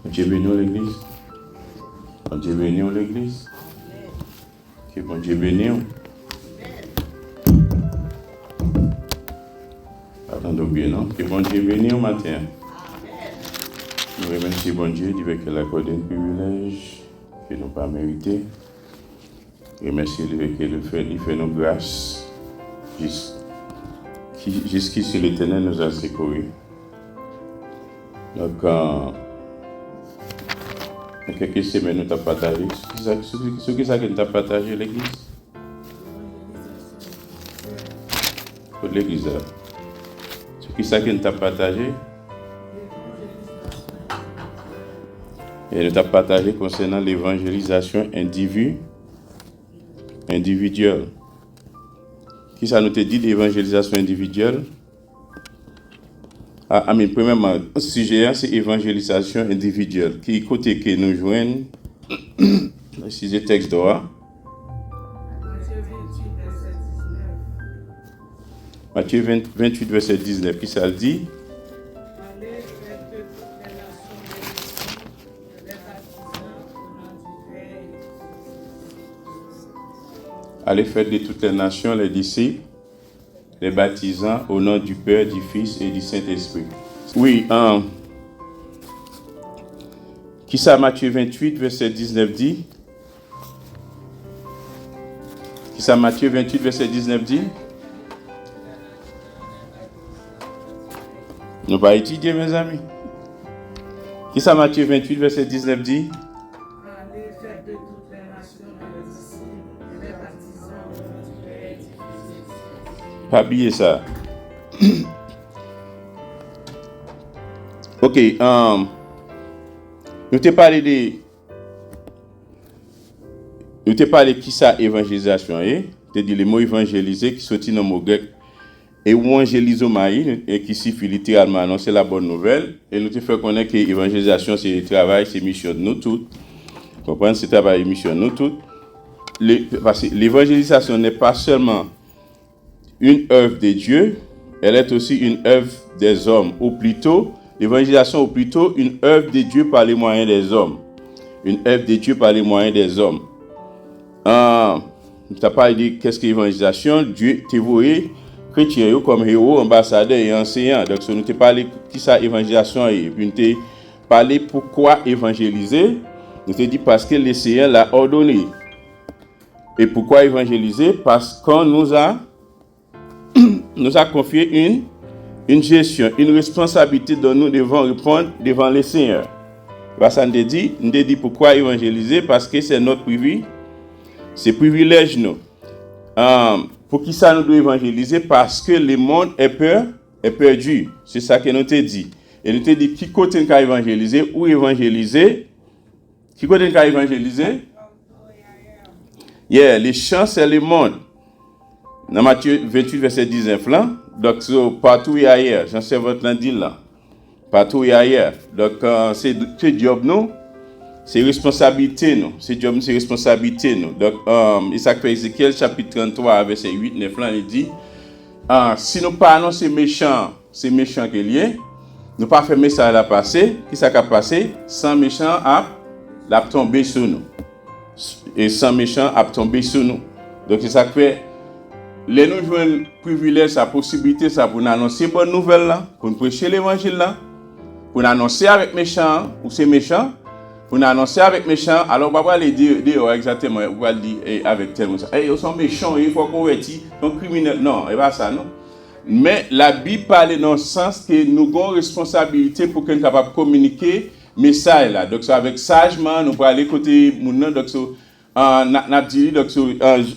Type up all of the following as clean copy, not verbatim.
Dieu bénit l'église. Bon Dieu bénit l'église. Que bon Dieu bénit. Attendez bien, non? Que bon Dieu bénit au matin. Nous remercions bon Dieu du fait qu'il a accordé un privilège que nous n'avons pas mérité. Remercions le fait qu'il fait nos grâces jusqu'ici l'Éternel nous a secourus. Donc, en quelques semaines, nous avons partagé. Ce qui est que nous avons partagé l'église? L'église. Ce qui est que nous avons partagé? Et nous avons partagé concernant l'évangélisation individuelle. Qui ça nous a dit l'évangélisation individuelle? Premièrement, le sujet, c'est évangélisation individuelle. Qui côté que nous joignons, le sujet texte d'or. Matthieu 28, verset 19. Qui ça le dit? Allez faire de toutes les nations les disciples, les baptisant au nom du Père, du Fils et du Saint-Esprit. Oui, qui ça Matthieu 28, verset 19 dit? Qui ça Matthieu 28, verset 19 dit? Nous pas étudier, mes amis. Qui ça Matthieu 28, verset 19 dit? Allez faire de toutes les nations les disciples, les baptisant au nom du Père et du Fils. Pas oublier ça. Ok, nous t'ai parlé qui ça évangélisation, t'ai dit le mot évangéliser qui sortit dans le mot grec évangélisomai et qui signifie littéralement annoncer la bonne nouvelle, et nous t'ai fait connaître que l'évangélisation c'est le travail, c'est mission de nous tous. Comprenez, c'est le travail et mission de nous tous. Parce que l'évangélisation n'est pas seulement une œuvre de Dieu, elle est aussi une œuvre des hommes, ou plutôt, l'évangélisation ou plutôt une œuvre de Dieu par les moyens des hommes. Une œuvre de Dieu par les moyens des hommes. Tu n'as pas dit qu'est-ce que l'évangélisation, Dieu t'a voué chrétien comme héros, ambassadeur et enseignant. Donc, nous t'ai parlé qui ça évangélisation et puis nous t'ai parlé pourquoi évangéliser. Nous t'ai dit parce que le Seigneur l'a ordonné. Et pourquoi évangéliser? Parce qu'on nous a confié une gestion, une responsabilité dont nous devons répondre devant le Seigneur. Ça nous dit pourquoi évangéliser? Parce que c'est notre privilège. C'est privilège nous. Pour qui ça nous doit évangéliser? Parce que le monde est perdu. C'est ça que nous t'ai dit. Et nous t'ai dit qui côté nous a évangéliser ou évangéliser? Qui côté nous a évangéliser? Les champs c'est le monde. Dans Matthieu 28, verset 19 là. Donc, partout et ailleurs. J'en sais votre lundi là. Partout et ailleurs. Donc, c'est job nous. C'est responsabilité nous. C'est job nous, c'est responsabilité nous. Donc, Isaac fait Ézéchiel chapitre 33, verset 8, 9 là, il dit, si nous parlons c'est méchant que lié, nous pas faire message à passer, qui ça a passé? Sans méchant à tomber sur nous. Et sans méchant à tomber sur nous. Donc, c'est ça que fait. Les nous jouons un privilège, sa possibilité, ça pour nous annoncer bonne nouvelle là, pour nous prêcher l'évangile là, pour nous annoncer avec méchant ou c'est méchant, pour nous annoncer avec méchant. Alors on va pas les dire exactement, on va le dire avec tel méchant. Ils sont méchants, il faut convertir, ils sont criminels. Non, et pas ça non. Mais la Bible parle dans le sens que nous avons responsabilité pour qu'on soit capable de communiquer message là. Donc avec sagement, nous pour aller côté mon nom. Donc n'a dit donc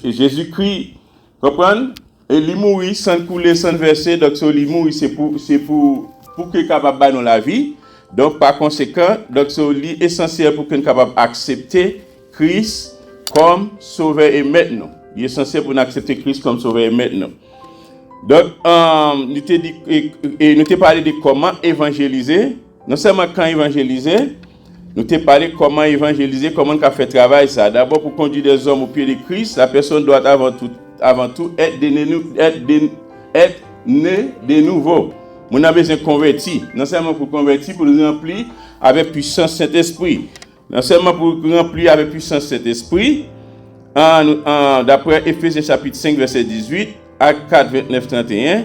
Jésus-Christ. Comprenez? Et il mourit sans couler, sans verser. Donc, il mourit, c'est pour qu'il soit capable de nous la vie. Donc, par conséquent, donc, c'est essentiel pour qu'il soit capable d'accepter Christ comme sauveur et maître. Il est essentiel pour nous accepter Christ comme sauveur et maître. Donc, nous t'ai parlé de comment évangéliser. Non seulement quand évangéliser, nous t'ai parlé comment évangéliser, comment on fait travail ça. D'abord, pour conduire des hommes au pied de Christ, la personne doit avant tout être né de nouveau. On a besoin de convertir. Non seulement pour convertir, pour nous remplir avec puissance Saint-Esprit. Non seulement pour remplir avec puissance Saint-Esprit, d'après Éphésiens chapitre 5, verset 18, Actes 4, 29, 31,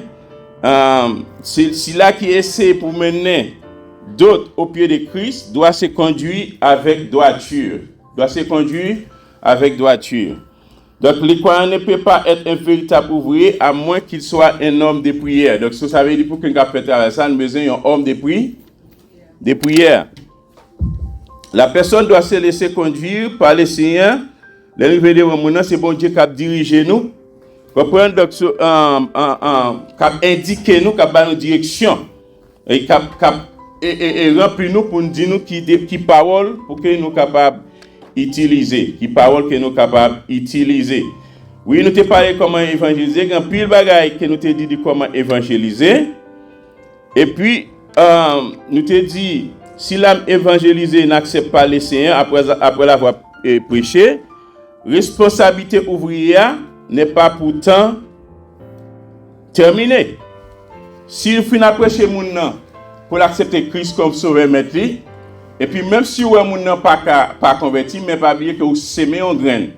c'est là qui essaie pour mener d'autres au pied de Christ, doit se conduire avec droiture. Donc, le croyant ne peut pas être un véritable ouvrier à moins qu'il soit un homme de prière. Donc, ça veut dire pour qu'un gars peut faire ça, nous avons besoin d'un homme de prière. La personne doit se laisser conduire par le Seigneur. Le niveau de mon c'est bon Dieu qui a dirigé nous. Comprenez donc, qui a indiqué nous, qui a nos direction. Et qui rempli nous pour nous dire nous qui parole pour que nous capables utiliser. Qui parole que nous capables utiliser. Oui, nous te parlé comment évangéliser. Il y a pile bagaille que nous te dit comment évangéliser. Et puis, nous te dit, si l'âme évangélisée n'accepte pas le Seigneur après l'avoir prêché, responsabilité ouvrière n'est pas pourtant terminée. Si vous finissez à prêcher mon nom pour accepter Christ comme sauveur maître, et puis même si vous n'avez pas converti, mais pas oublier que vous semez en graine.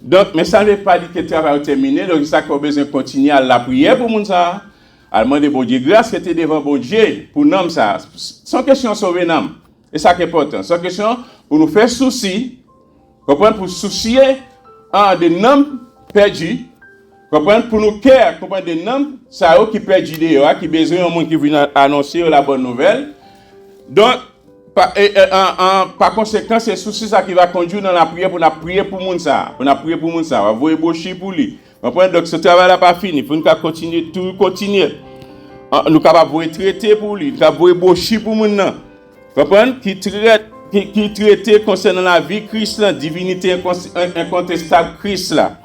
Donc, mais ça ne veut pas dire que le travail est terminé. Donc, ça qu'on a besoin de continuer à la prière pour ça. À demander bon Dieu grâce que tu es devant bon Dieu pour nous ça. Sans question sauver nous. Et ça qui est important. Sans question pour nous faire souci. Comprendre pour soucier des noms perdus. Comprendre pour nous care, comprendre des noms ça qui perdus qui besoin un monde qui vient annoncer la bonne nouvelle. Donc par conséquent c'est souci ça qui va conduire dans la prière pour prier pour monde ça. Pour prier pour monde ça. On va voir ébaucher pour lui. Donc ce travail là pas fini. Faut nous continuer. Nous capable de traiter pour lui, capable de ébaucher pour monde là. Comprendre qui traite concernant la vie Christ la divinité incontestable Christ là.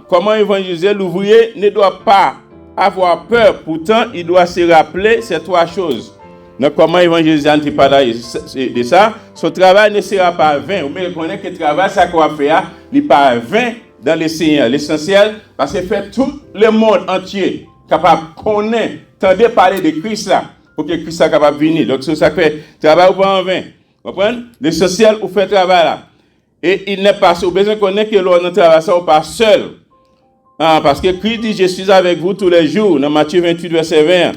Comment évangéliser l'ouvrier ne doit pas avoir peur, pourtant il doit se rappeler ces trois choses. Donc comment évangéliser on ne pas de ça, son travail ne sera pas vain. Vous me reconnaissez que le travail ça qu'on va faire, il n'est pas vain dans le Seigneur. L'essentiel parce que fait tout le monde entier capable de connaître, tendre parler de Christ là pour que Christ soit capable de venir. Donc c'est ça que le travail n'est pas en vain. Vous comprenez? L'essentiel ou fait travail là. Et il n'est pas seul. Vous besoin de connaître que l'on travaille ça ou pas seul. Parce que Christ dit, je suis avec vous tous les jours, dans Matthieu 28, verset 20.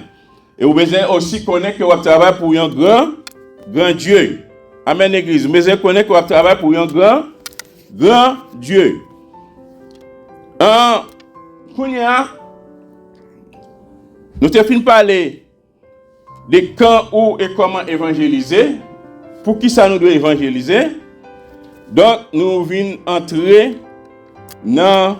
Et vous besoin aussi connaître que vous travaillez pour un grand Dieu. Amen, Église. Vous besoin connaître que vous travaillez pour un grand Dieu. Nous te fin parler de quand, où et comment évangéliser. Pour qui ça nous doit évangéliser? Donc, nous venons entrer dans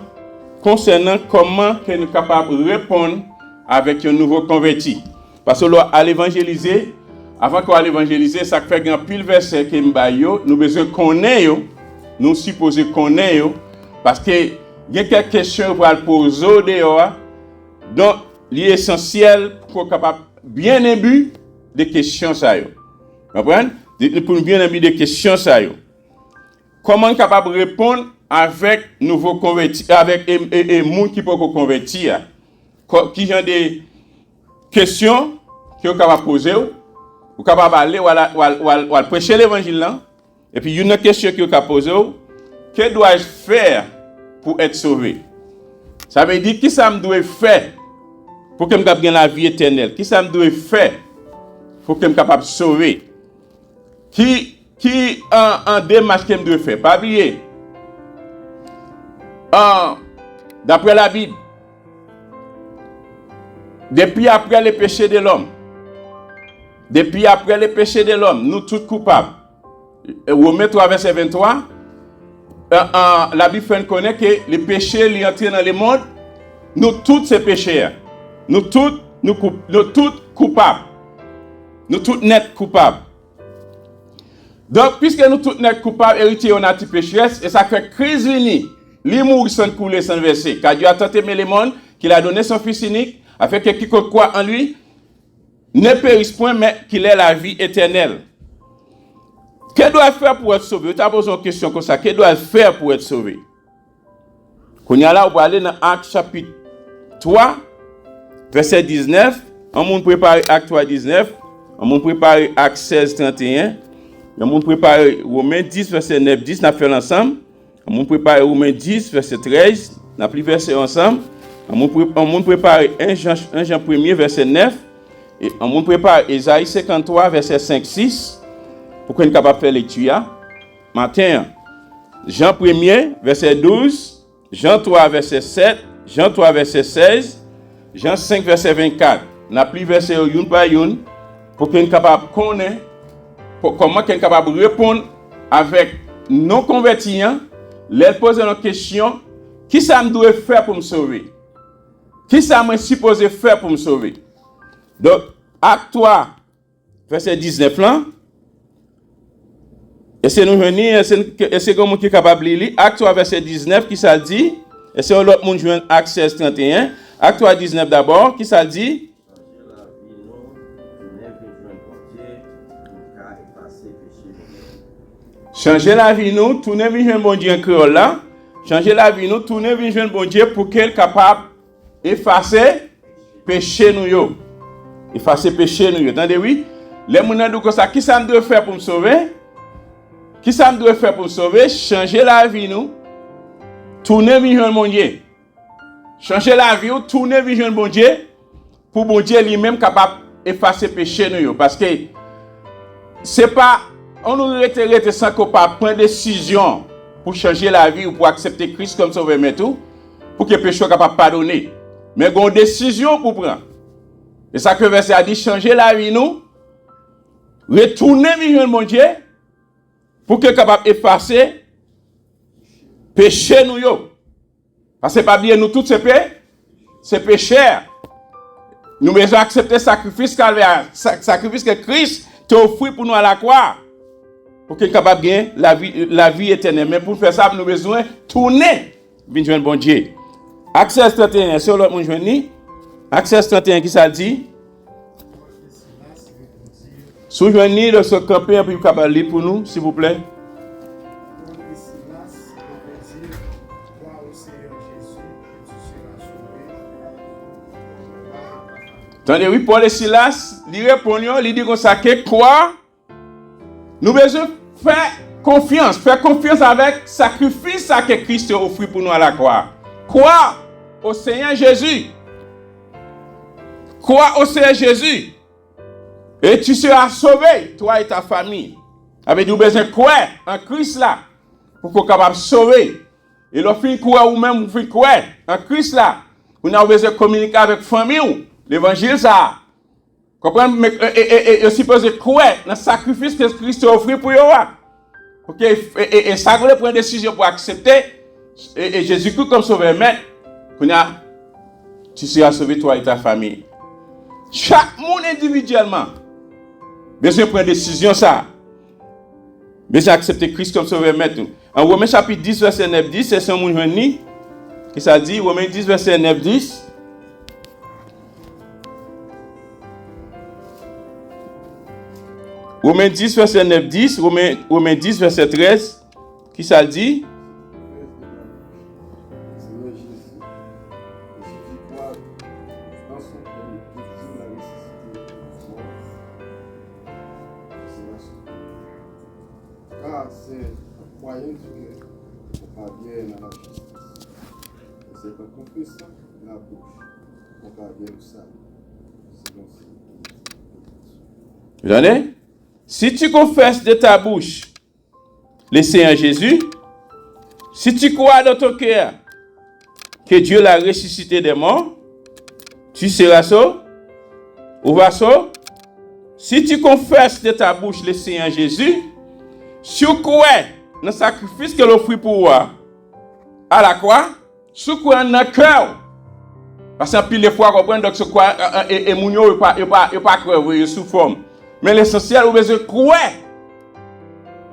concernant comment que nous sommes capables de répondre avec un nouveau converti. Parce que à l'évangéliser, avant qu'on l'évangéliser, ça fait un pile verset que nous besoin connaître, nous supposons connaître, parce que il y a quelques questions pour poser dehors. Donc, l'essentiel pour capable bien ému des questions ça yo. Comprenez? Pour bien ému des questions ça yo. Comment capable répondre avec nouveau converti, avec monde qui peut convertir, qui ont des questions que vous capable poser, vous capable aller ou prêcher l'évangile là, et puis une question que vous capable poser, que dois-je faire pour être sauvé? Ça veut dire qui ça me doit faire pour que me capable gagner la vie éternelle? Qui ça me doit faire pour que me capable sauver? Qui en démarche que me doit faire? Pas oublier. D'après la Bible, depuis après le péché de l'homme, nous tous coupables. Romains 3, verset 23, la Bible fait connaître que le péché est entré dans le monde, nous tous ces pécheurs, nous tous coupables, nous tous net coupables. Donc, puisque nous tous net coupables, héritiers on a petit pécheresse, et ça fait crise unie. L'imour sans couler sans verser, car Dieu a tant aimé le monde qu'il a donné son Fils unique, afin que quiconque croit en lui ne périsse point, mais qu'il ait la vie éternelle. Que doit-il faire pour être sauvé? Tu as posé une question comme ça. Que doit-il faire pour être sauvé? Quand on là, on va aller dans Actes chapitre 3, verset 19. On va préparer Actes 3, 19. On prépare Actes 16, 31. On prépare Romains 10, verset 9, 10. On a fait l'ensemble. On prépare Romains 10, verset 13. On a pris verset ensemble. On prépare 1 Jean 1, verset 9. Et on prépare Ésaïe 53, verset 5, 6. Pour qu'on soit capable de faire lecture. Matin, Jean 1, verset 12. Jean 3, verset 7. Jean 3, verset 16. Jean 5, verset 24. On a pris verset une par une. Pour qu'on soit capable de connaître. Comment qu'on est capable de répondre avec nos convertis. Leur poser une question. Qui ça me doit faire pour me sauver? Qui ça me supposé faire pour me sauver? Donc, Acte 3, verset 19 là. Et c'est nous venir, et c'est comment qui est capable de lire. Acte 3, verset 19, qui ça dit? Et c'est l'autre monde joint Acte 16, 31. Acte 3, 19 d'abord, qui ça dit? Changer la vie nous, tourner vers bon Dieu en créole là. Changer la vie nous, tourner vers bon Dieu pour qu'elle soit capable d'effacer péché nous yo. Effacer péché nous yo. Attendez oui? Les gens disent comme ça, qui ça me doit faire pour me sauver? Qui ça me doit faire pour me sauver? Changer la vie nous, tourner vers bon Dieu. Changer la vie nous, tourner vers bon Dieu pour bon Dieu lui-même capable d'effacer péché nous yo. Parce que c'est pas on nous retraite sans qu'on pas prendre décision pour changer la vie ou pour accepter Christ comme sauveur mais tout pour que péché soit capable de pardonner. Mais on a une décision pour prendre. Et ça que verset a dit changer la vie nous, retourner vers mon Dieu pour que capable effacer péché nous yo. Parce que pas bien nous tous c'est péché. Nous devons accepter sacrifice sacrifice que Christ t'a offert pour nous à la croix. Pour qu'il soit capable de gagner la vie éternelle. Mais pour faire ça, nous avons besoin de tourner vers bon Dieu. Acte 16, 31, c'est l'autre monde joint. Acte 16, 31, qui ça dit? Sous joignez de ce camper un peu capable de lire pour nous, s'il vous plaît. Attendez, oui, Paul et Silas, ils répondent, ils disent comme ça, que quoi? Nous besoin faire confiance avec sacrifice que Christ a offert pour nous à la croix. Croire au Seigneur Jésus. Croire au Seigneur Jésus. Et tu seras sauvé, toi et ta famille. Avec nous besoin de croire en Christ là, pour qu'on soit capable de sauver. Et le fin croire ou même vous croire en Christ là, vous avez besoin de communiquer avec la famille. L'évangile ça. Comprenez? Et aussi poser croire dans le sacrifice que Christ a offert pour vous. Ok? Et ça, vous prendre une décision pour accepter. Et Jésus-Christ comme sauveur, mais tu seras sauvé toi et ta famille. Chaque monde individuellement. Besoin de prendre une décision ça. Besoin d'accepter Christ comme sauveur, mais tout. En Romains chapitre 10, verset 9, 10, c'est ce monde qui ça dit, Romains 10, verset 9, 10. Romains 10, verset 9, 10, Romains 10, verset 13, qui ça dit? Car c'est en croyant Dieu qu'on parvient à la justice. Et c'est en confessant la bouche qu'on parvient au salut. Vous entendez? Si tu confesses de ta bouche le Seigneur Jésus, si tu crois dans ton cœur que Dieu l'a ressuscité des morts, tu seras sauvé. Ou vas sauver. Si tu confesses de ta bouche le Seigneur Jésus, si tu crois dans le sacrifice que l'offre pour toi à la croix, si tu crois dans le cœur, parce que pile de fois, comprendre donc ce quoi et mounio pas crever sous forme. Mais l'essentiel, vous besoin croire.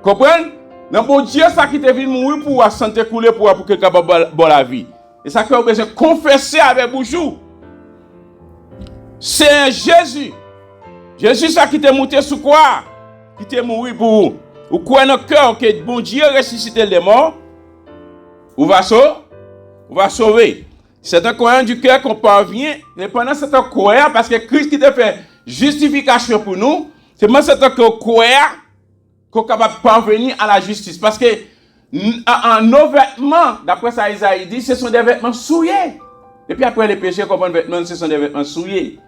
Comprenez? Dans bon Dieu, ça qui te vient mourir pour la santé couler pour que capable de la vie. Et ça que vous besoin confesser avec bouchou. C'est Jésus. Jésus, ça qui te monté sous quoi? Qui te mourir pour vous. Vous croyez dans le cœur que bon Dieu ressuscité les morts. Vous va sauver. C'est un croyant du cœur qu'on parvient. Et pendant cette croyance, parce que Christ qui te fait justification pour nous, C'est moi c'est que vous croyez qu'on est capable de parvenir à la justice. Parce que nos vêtements, d'après ça Isaïe dit, ce sont des vêtements souillés. Et puis après les péchés, comme les vêtements, ce sont des vêtements souillés.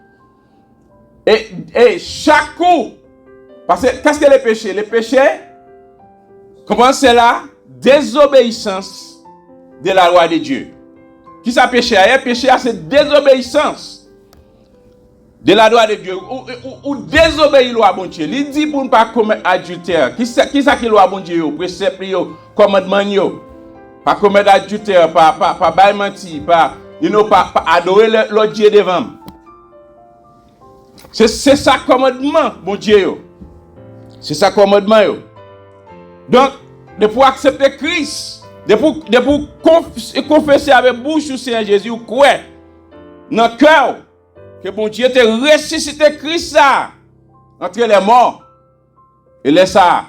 Et chaque coup, parce que qu'est-ce que les péchés? Les péchés, comment c'est la désobéissance de la loi de Dieu. Qui ça péché? Péché, c'est désobéissance de la loi de Dieu. Ou désobéir la loi de bon Dieu. Il dit pour ne pas commettre adultère. Qui ça qui loi bon Dieu? Précepte, commandement, pas commettre adultère, pas bail menti, pas adorer l'autre Dieu devant. C'est ça commandement, mon Dieu. C'est ça commandement. Donc, de pouvoir accepter Christ, de pour confesser avec bouche au Seigneur Jésus, ou quoi, dans le cœur, que mon Dieu te ressuscité Christ ça, entre les morts, et laisse ça.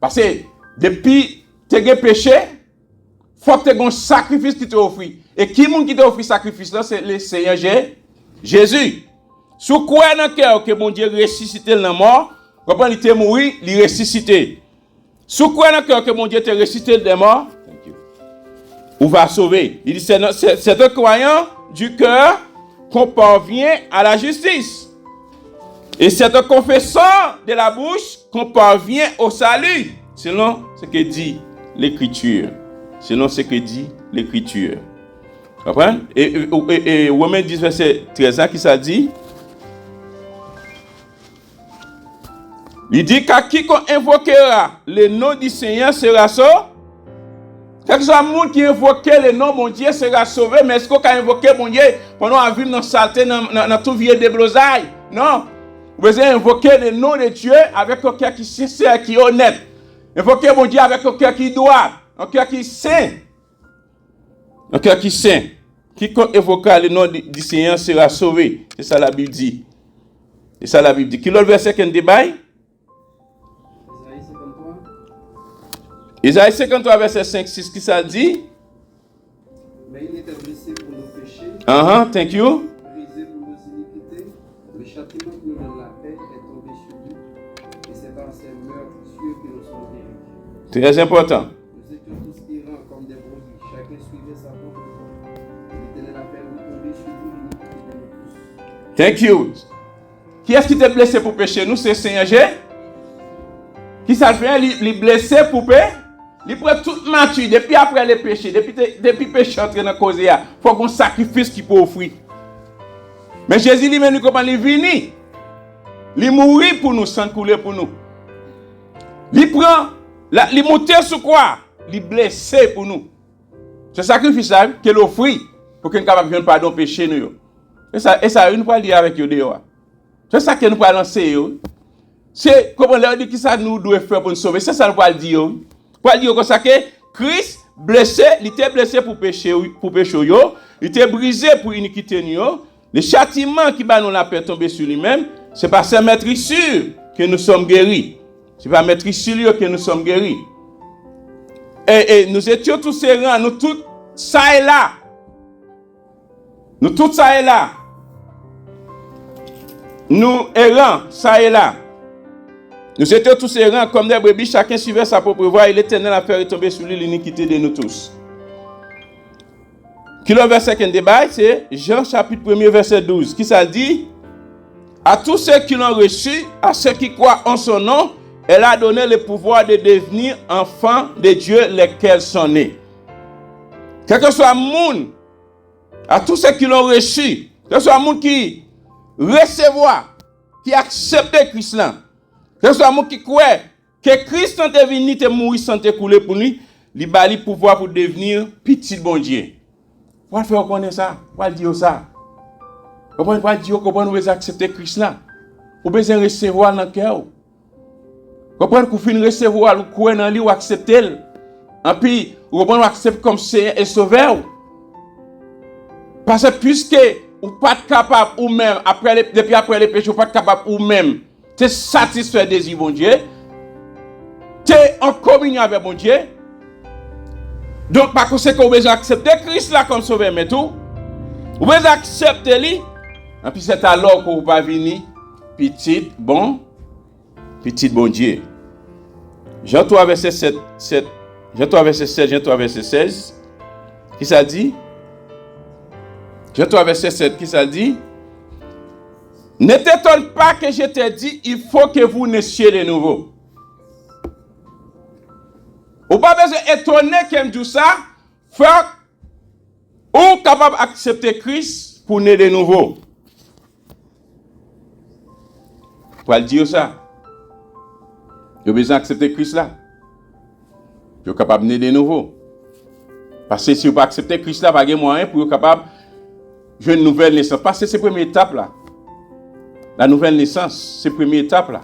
Parce que depuis que tu as péché, il faut que tu aies un sacrifice qui t'a offert. Et qui est-ce qui t'a offert sacrifice là? C'est le Seigneur Jésus. Si vous croyez dans le cœur que mon Dieu ressuscité dans la mort, il était mort, il ressuscité. Si vous croyez dans le cœur que mon Dieu t'a ressuscité dans la mort, vous va sauver. Il dit c'est un croyant du cœur qu'on parvient à la justice. Et c'est un confessant de la bouche qu'on parvient au salut. Selon ce que dit l'Écriture. Selon ce que dit l'Écriture. Vous comprenez? Et Romains 10, verset 13, qui ça dit? Il dit qu'à quiconque invoquera le nom du Seigneur sera sauvé. Quel que soit le monde qui invoque le nom de mon Dieu sera sauvé. Mais est-ce qu'on a invoqué mon Dieu pendant à vivre dans la saleté, dans tout vieux de blosaille? Non. Vous devez invoquer le nom de Dieu avec un cœur qui est sincère, qui est honnête. Invoquer mon Dieu avec un cœur qui doit, un cœur qui est saint. Un cœur qui est saint. Quiconque invoquera le nom du Seigneur sera sauvé. C'est ça la Bible dit. C'est ça la Bible dit. Qui l'autre verset qu'on débaille? Isaïe 53, verset 5-6, qui ça dit? Mais il était blessé pour nos péchés. Thank you. Brisé pour nos iniquités. Le châtiment qui nous donne la paix est tombé sur lui. Et c'est par ses meurtrissures que nous sommes guéris. Très important. Nous étions tous errants comme des brebis. Chacun suivait sa propre voie. L'Éternel a fait retomber sur nous l'iniquité de nous tous. Thank you. Qui est-ce qui t'a blessé pour pécher? Nous, c'est Seigneur Jésus. Qui ça fait? Il blessé pour pécher? Il prend tout mature, depuis après les péchés, depuis péché entre dans la cause, il faut qu'on sacrifice qui peut offrir. Mais Jésus lui-même, comment il est venu? Il mourit pour nous, sang coulé pour nous. Il prend, il monte sur quoi? Il blessé pour nous. Ce sacrifice là, qu'il offre pour qu'on soit capable de faire pardon péché nous. Et ça, nous pas dire avec eux dehors. C'est ça que nous pas lancer. C'est comment leur dit que ça nous doit faire pour nous sauver. C'est ça nous pas dire. Pour dire comme ça que Christ blessé, il était blessé pour péché yo, il était brisé pour iniquité yo. Le châtiment qui va nous la paix tomber sur lui-même, c'est par sa maîtrisure que nous sommes guéris. C'est par maîtrisure que nous sommes guéris. Et nous étions tous errants, nous tous ça et là. Nous tous ça et là. Nous errants, ça et là. Nous étions tous errants comme des brebis, chacun suivait sa propre voie et l'Éternel a fait retomber sur lui l'iniquité de nous tous. Qui le verset qu'on débat, c'est Jean chapitre 1er verset 12. Qui ça dit? À tous ceux qui l'ont reçu, à ceux qui croient en son nom, elle a donné le pouvoir de devenir enfants de Dieu lesquels sont nés. Quel que soit le monde, à tous ceux qui l'ont reçu, quel que soit le monde qui recevoir, qui accepte Christ là, quel que soit le monde qui croit que Christ est venu te mourir sans te couler pour lui, il a le pouvoir pour devenir petit bon Dieu. Pourquoi faire connaître ça? Pourquoi dire ça? Pourquoi dire comment nous accepter Christ là? Vous besoin recevoir dans le cœur. Comprendre qu'on finit recevoir le croire dans lui ou accepter. Et puis, vous accepter comme Seigneur et Sauveur. Parce que puisque vous n'êtes pas capable ou même, depuis après les péchés, vous n'êtes pas capable ou même de satisfaire le désir de bon Dieu, tu es en communion avec bon Dieu. Donc, par conséquent, vous besoin accepter Christ là comme Sauveur, mais tout. Vous besoin accepter lui. Et puis, c'est alors que vous ne pouvez pas venir petit, bon petit bon Dieu. Jean 3, verset 7, Jean 3, verset 7, Jean 3, verset 16. Qui ça dit? Jean 3, verset 7, qui ça dit? Ne t'étonne pas que je t'ai dit, il faut que vous naissiez de nouveau. Ou pas besoin d'étonner qu'elle dit ça, frère, ou capable d'accepter Christ pour naître de nouveau. Pour le dire ça, vous avez besoin d'accepter Christ là. Vous êtes capable de naître de nouveau. Parce que si vous ne acceptez pas Christ là, vous n'avez pas moyen pour être capable de jouer une nouvelle naissance. Parce que c'est la première étape là. La nouvelle naissance, c'est la première étape là.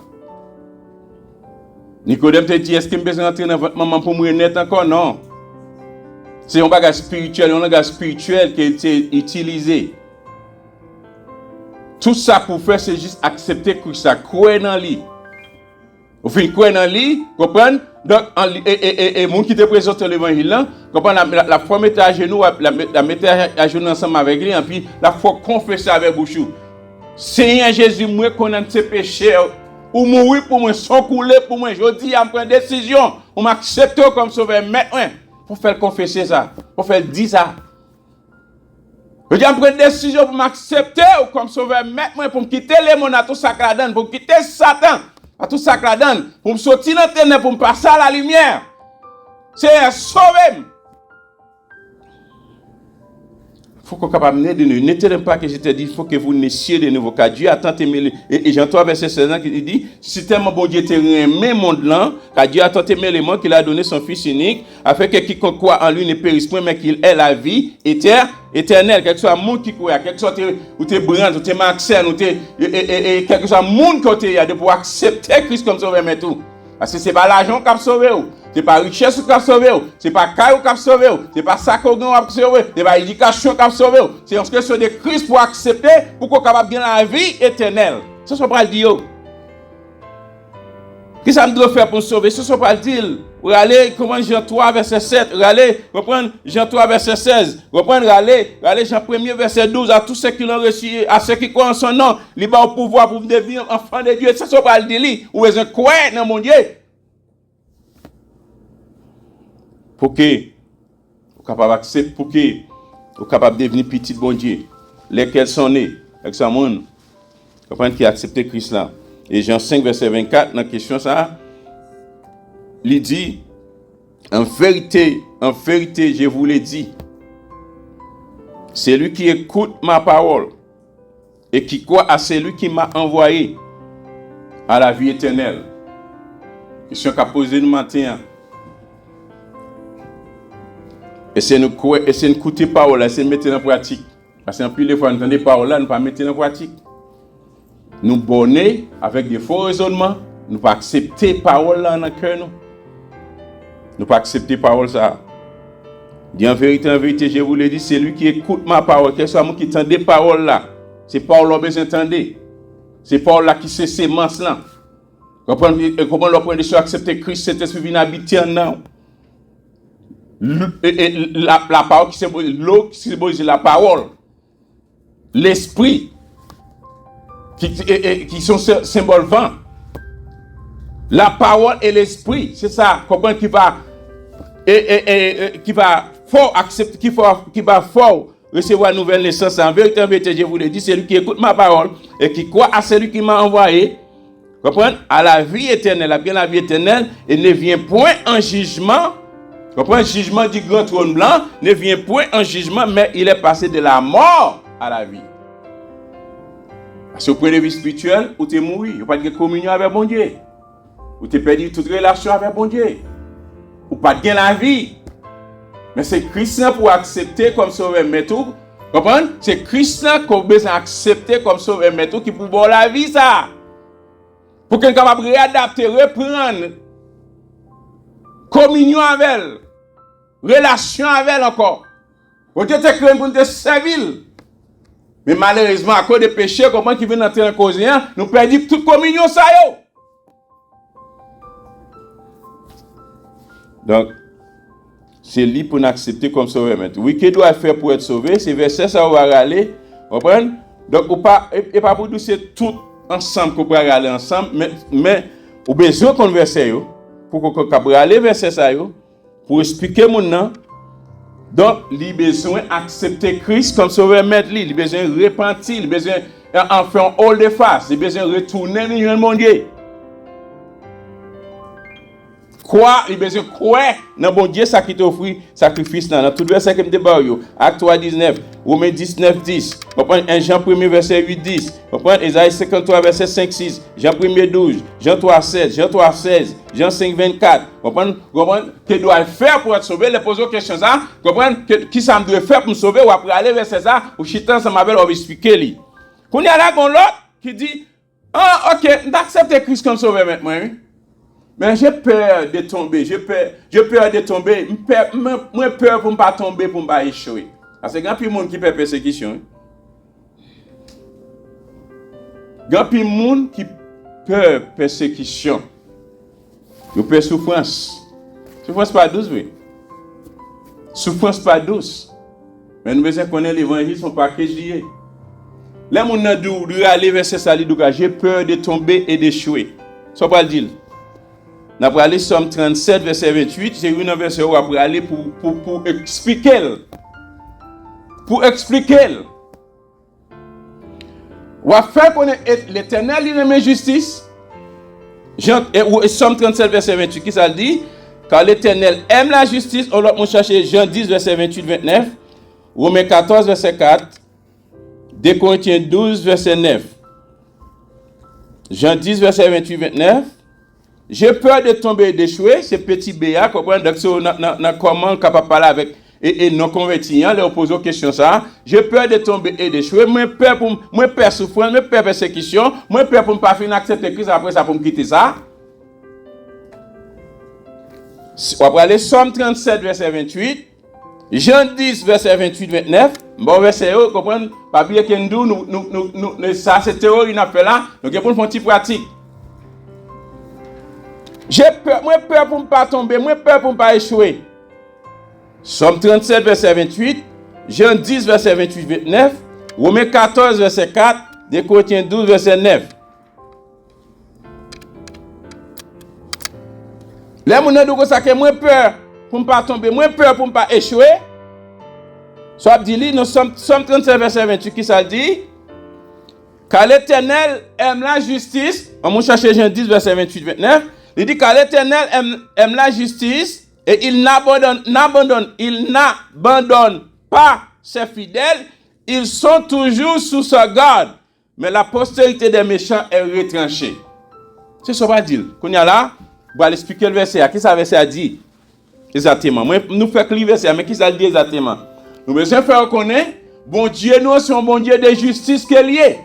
Nicodème te dit, est-ce que je besoin d'entrer dans votre maman pour mourir net encore? Non. C'est un bagage spirituel, qui a été utilisé. Tout ça pour faire, c'est juste accepter Christ, croire dans lui. Au fin, croire dans lui, comprenez? Donc, et mon qui te présente l'évangile là, comprenez? La foi mettre à genoux, la mettre à genoux ensemble avec lui, et puis la foi confesser avec bouche. Seigneur Jésus, moi connais tes péchés, ou mourir pour moi, sans couler pour moi. Je dis, je prends décision, on m'accepte comme sauveur maintenant. Pour faire confesser ça, pour faire dire ça. Je dis, je prends décision pour m'accepter comme sauveur maintenant, pour me quitter les mondes à tout ça que la donne, pour me quitter Satan à tout ça que la donne, pour me sortir dans la ténèbres, pour me passer à la lumière. C'est sauver. Il faut qu'on soit capable de naître de nouveau. N'étonnez pas que je te dis, il faut que vous naissiez de nouveau. Car Dieu a tant aimé. Et Jean 3, verset 16, il dit, si tellement bon Dieu t'a aimé le monde là, car Dieu a tant aimé le monde qu'il a donné son Fils unique, afin que quiconque croit en lui ne périsse point, mais qu'il ait la vie éternelle. Quel que soit le monde qui croit, quel que soit ou tes Brand, ou tes Maxen, ou tes, quel que soit le monde qui a de pouvoir accepter Christ comme sauveur, mais tout. Parce que ce n'est pas l'argent qui a sauvé. Ce n'est pas la richesse qui a sauvé. Ce n'est pas le caillou qui a sauvé. Ce n'est pas ça qui a sauvé. Ce n'est pas l'éducation qui a sauvé. C'est une question de Christ pour accepter, pour qu'on soit capable de gagner la vie éternelle. C'est ce qu'on va dire. Qu'est-ce que ça me doit faire pour sauver? C'est ce qu'on va dire. Regardez comment Jean 3, verset 7. Regardez, reprendre Jean 3, verset 16. Reprendre, regardez Jean 1, verset 12. À tous ceux qui l'ont reçu, à ceux qui croient en son nom, il va au pouvoir pour devenir enfant de Dieu. C'est ce qu'on va dire. Ou besoin de croire dans mon Dieu. Pour que vous capable d'accepter, pour que vous capable de devenir petit bon Dieu. Lesquels sont nés, avec ce monde, comprenez qui a accepté Christ là. Et Jean 5, verset 24, dans la question ça, il dit, en vérité, je vous l'ai dit, celui qui écoute ma parole et qui croit à celui qui m'a envoyé à la vie éternelle. Question qu'a posé nous matin. Et c'est nous écouter parole, c'est mettre en pratique. Parce que plus les fois nous entendons parole là, nous pas mettre en pratique. Nous bonner avec des faux raisonnements, nous pas accepter parole là dans le cœur nous. Nous pas accepter parole ça. Dis en vérité, je vous l'ai dit, c'est lui qui écoute ma parole, quel soit moi qui entend des paroles là. C'est parole là besoin d'entendre. C'est parole là qui c'est sémence là. Comprendre le point de vue accepter Christ, c'est esprit vient habiter en nous. La parole qui symbolise l'eau, qui symbolise la parole. L'esprit qui sont symboles vent. La parole et l'esprit, c'est ça, comprendre qui va fort accepter, qui va fort recevoir une nouvelle naissance. En vérité, je vous l'ai dit, c'est lui qui écoute ma parole et qui croit à celui qui m'a envoyé. Comprenez? À la vie éternelle, à bien la vie éternelle, et ne vient point en jugement. Comprenez? Le jugement du grand trône blanc ne vient point en jugement, mais il est passé de la mort à la vie. Parce qu'au point de vue spirituel, où tu es mort, il n'y a pas de communion avec bon Dieu. Où tu as perdu toute relation avec bon Dieu. Ou pas de la vie. Mais c'est Christ pour accepter comme sauveur, mais tout. Comprenez? C'est Christ qu'on a besoin d'accepter comme sauveur, mais tout qui pour voir la vie, ça. Pour qu'il soit capable de réadapter, reprendre communion avec elle, relation avec elle encore. Vous Dieu t'a créé pour nous servir. Mais malheureusement, à cause des péchés, comment qui viennent entrer en cause, nous perdons toute communion, ça yo. Donc, c'est lui pour nous accepter comme sauveur. Oui, qu'est-ce qu'il doit faire pour être sauvé? C'est verset ça, on va aller. Vous comprenez? Donc, et pas pour nous, c'est tout ensemble qu'on peut aller ensemble, mais Ou besoin qu'on verset yo pour qu'on capable aller verset ça yo pour expliquer mon nan. Donc, il a besoin d'accepter Christ comme sauveur maître, il a besoin de repentir, il a besoin d'en faire un haut de face, il a besoin de retourner dans le monde. Quoi, il a besoin de croire dans bon Dieu, ça qui t'offre sacrifice dans tout verset que me débat yo. Acte 3, 19, Romains 19, 10, 1 Jean 1 verset 8, 10, Ésaïe 53 verset 5, 6, Jean 1 12, Jean 3, 7, Jean 3, 16, Jean 5, 24. Comprendre que doit faire pour être sauvé, les poser question ça, comprendre qui ça me doit faire pour me sauver ou après aller vers ça ou chitan ça m'appelle on va expliquer lui. Qu'on y a là gon l'autre qui dit "Ah OK, d'accepter Christ comme sauveur maintenant." Mais j'ai peur de tomber, j'ai peur de tomber, moi peur pour ne pas tomber, pour ne pas échouer. Parce que il y a plus de monde qui peur persécution. Il y a plus de monde qui peur persécution. Il peur souffrance. Souffrance pas douce, oui. Souffrance pas douce. Mais nous devons connaître l'évangile, son paquet lié. Là, mon nadou, lui aller vers ce salut, j'ai peur de tomber et d'échouer. Ça pas le dire. Nous allons aller Somme 37, verset 28. C'est une verset où après aller pour expliquer. Pour expliquer. On va faire connaître l'Éternel, il remet justice. Somme 37, verset 28, qui ça dit? Car l'Éternel aime la justice. On va chercher Jean 10, verset 28, 29. Romains 14, verset 4. 2 Corinthiens 12, verset 9. Jean 10, verset 28, 29. J'ai peur de tomber et d'échouer, c'est petit béa, comprendre donc c'est comment capable parler avec et non convertis, les opposants question ça. J'ai peur de tomber et d'échouer, moi peur souffrance, moi peur persécution, moi peur pour ne pas finir accepter Christ après ça pour me quitter ça. On va aller Somme 37 verset 28, Jean 10 verset 28 29. Bon verset comprendre pas bien que nous ça c'est théorie n'a fait là, donc pour une petite pratique. J'ai peur, moi peur pour ne pas tomber, moi peur pour ne pas échouer. Somme 37, verset 28, Jean 10, verset 28, 29, Romains 14, verset 4, 2 Corinthiens 12, verset 9. Là, mon nom dit que moi peur pour ne pas tomber, moi peur pour ne pas échouer. Soit dit, nous sommes 37, verset 28, qui ça dit? Car l'Éternel aime la justice. On va chercher Jean 10, verset 28, 29. Il dit que l'Éternel aime la justice et il n'abandonne pas ses fidèles. Ils sont toujours sous sa garde. Mais la postérité des méchants est retranchée. C'est ce qu'on va dire. Qu'on y a là, on va expliquer le verset. Qu'est-ce que le verset a dit? Exactement. Nous faisons le verset, mais qu'est-ce que ça dit exactement? Nous devons faire reconnaître, bon Dieu, nous sommes un bon Dieu de justice qui est lié.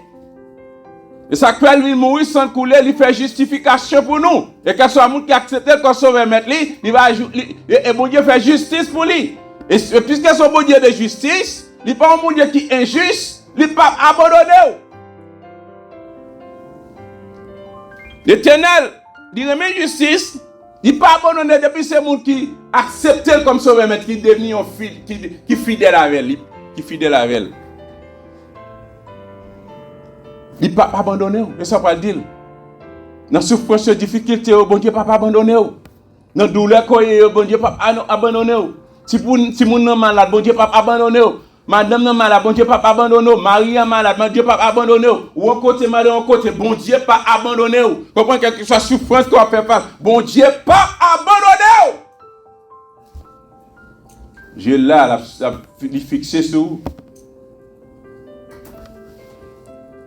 Et ça fait lui mourir sans couler, il fait justification pour nous. Et que soit monde qui accepte qu'on sauve mettre lui, il va et bon Dieu fait justice pour lui. Et puisque son bon Dieu de justice, il n'est pas un bon Dieu qui est injuste, il n'est pas abandonné. L'Éternel, il remet justice, il n'est pas abandonné depuis ce monde qui accepte comme sauve mettre, qui devient un qui fidèle avec lui, qui fidèle avec lui. Il ne peut pas abandonner. Et ça va le dire. Dans la souffrance et difficulté, bon Dieu ne peut pas abandonner. Dans la douleur, bon Dieu ne peut pas abandonner. Si mon est malade, bon Dieu ne peut pas abandonner. Madame est malade, bon Dieu ne peut pas abandonner. Marie est malade, bon Dieu ne peut pas abandonner. Ou un côté malade, un côté, bon Dieu ne peut pas abandonner. Comprenez quelque chose, souffrance qu'on fait face. Bon Dieu ne peut pas abandonner. Je là, il fixé sur vous.